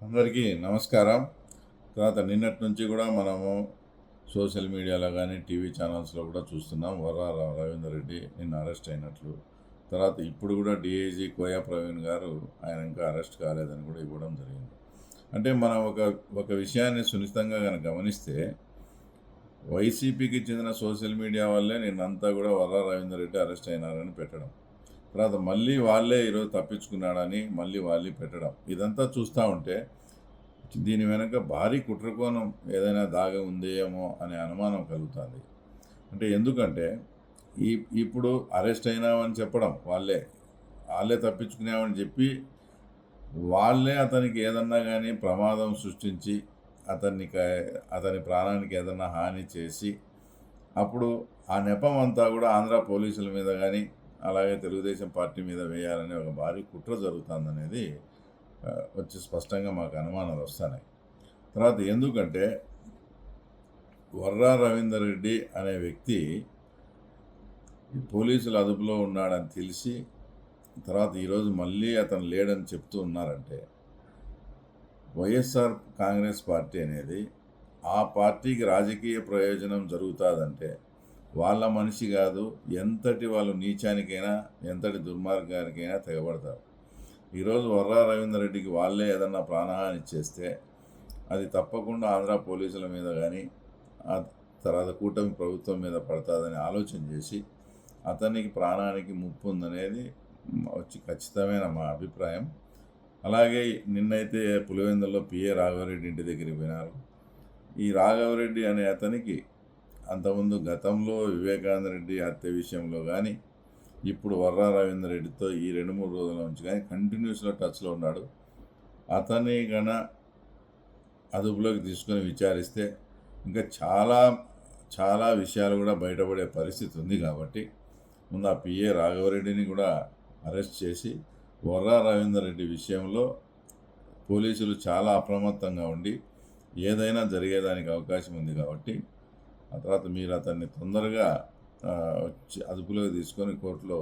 అందరికీ నమస్కారం. తర్వాత నిన్నటి నుంచి కూడా మనము సోషల్ మీడియాలో కానీ టీవీ ఛానల్స్లో కూడా చూస్తున్నాం రవీందర్ రెడ్డి నిన్న అరెస్ట్ అయినట్లు. తర్వాత ఇప్పుడు కూడా డిఐజీ కోయా ప్రవీణ్ గారు ఆయన ఇంకా అరెస్ట్ కాలేదని కూడా ఇవ్వడం జరిగింది. అంటే మనం ఒక విషయాన్ని సునిశ్చితంగా కనుక గమనిస్తే వైసీపీకి చెందిన సోషల్ మీడియా వల్లే నిన్నంతా కూడా రవీందర్ రెడ్డి అరెస్ట్ అయినారని పెట్టడం, తర్వాత మళ్ళీ వాళ్ళే ఈరోజు తప్పించుకున్నాడని మళ్ళీ వాళ్ళే పెట్టడం, ఇదంతా చూస్తూ ఉంటే దీని వెనక భారీ కుట్రకోణం ఏదైనా దాగి ఉందేమో అనే అనుమానం కలుగుతుంది. అంటే ఎందుకంటే ఇప్పుడు అరెస్ట్ అయినామని చెప్పడం, వాళ్ళే తప్పించుకున్నామని చెప్పి వాళ్ళే అతనికి ఏదన్నా కానీ ప్రమాదం సృష్టించి అతని ప్రాణానికి ఏదన్నా హాని చేసి అప్పుడు ఆ నెపం అంతా కూడా ఆంధ్ర పోలీసుల మీద కానీ అలాగే తెలుగుదేశం పార్టీ మీద వేయాలనే ఒక భారీ కుట్ర జరుగుతుందనేది వచ్చి స్పష్టంగా మాకు అనుమానాలు వస్తున్నాయి. తర్వాత ఎందుకంటే రవీందర్ రెడ్డి అనే వ్యక్తి పోలీసుల అదుపులో ఉన్నాడని తెలిసి తర్వాత ఈరోజు మళ్ళీ అతను లేడని చెప్తూ ఉన్నారంటే వైఎస్ఆర్ కాంగ్రెస్ పార్టీ అనేది ఆ పార్టీకి రాజకీయ ప్రయోజనం జరుగుతుందంటే వాళ్ళ మనిషి కాదు, ఎంతటి వాళ్ళు నీచానికైనా ఎంతటి దుర్మార్గానికైనా తెగబడతారు. ఈరోజు రవీందర్ రెడ్డికి వాళ్ళే ఏదన్నా ప్రాణహాని చేస్తే అది తప్పకుండా ఆంధ్ర పోలీసుల మీద కానీ ఆ తర్వాత కూటమి ప్రభుత్వం మీద పడుతుందని ఆలోచన చేసి అతనికి ప్రాణానికి ముప్పు ఉందనేది వచ్చి ఖచ్చితమైన మా అభిప్రాయం. అలాగే నిన్నైతే పులివెందుల్లో పిఏ రాఘవరెడ్డి ఇంటి దగ్గరికి పోయినారు. ఈ రాఘవరెడ్డి అనే అతనికి అంతకుముందు గతంలో వివేకానంద రెడ్డి హత్య విషయంలో కానీ ఇప్పుడు రవీందర్ రెడ్డితో ఈ 2-3 రోజుల నుంచి కానీ కంటిన్యూస్గా టచ్లో ఉన్నాడు. అతని గన అదుపులోకి తీసుకొని విచారిస్తే ఇంకా చాలా చాలా విషయాలు కూడా బయటపడే పరిస్థితి ఉంది. కాబట్టి ముందు ఆ పిఏ రాఘవరెడ్డిని కూడా అరెస్ట్ చేసి రవీందర్ రెడ్డి విషయంలో పోలీసులు చాలా అప్రమత్తంగా ఉండి ఏదైనా జరిగేదానికి అవకాశం ఉంది. కాబట్టి ఆ తర్వాత మీరు అతన్ని తొందరగా అదుపులోకి తీసుకొని కోర్టులో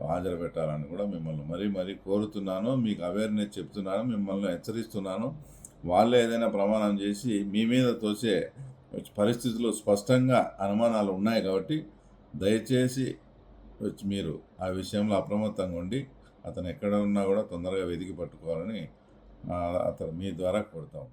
హాజరు పెట్టాలని కూడా మిమ్మల్ని మరీ కోరుతున్నాను. మీకు అవేర్నెస్ చెప్తున్నాను, మిమ్మల్ని హెచ్చరిస్తున్నాను. వాళ్ళే ఏదైనా ప్రమాణం చేసి మీ మీద తోసే పరిస్థితులు స్పష్టంగా అనుమానాలు ఉన్నాయి. కాబట్టి దయచేసి మీరు ఆ విషయంలో అప్రమత్తంగా ఉండి అతను ఎక్కడ ఉన్నా కూడా తొందరగా వెతికి పట్టుకోవాలని అతను మీ ద్వారా కోరుతాం.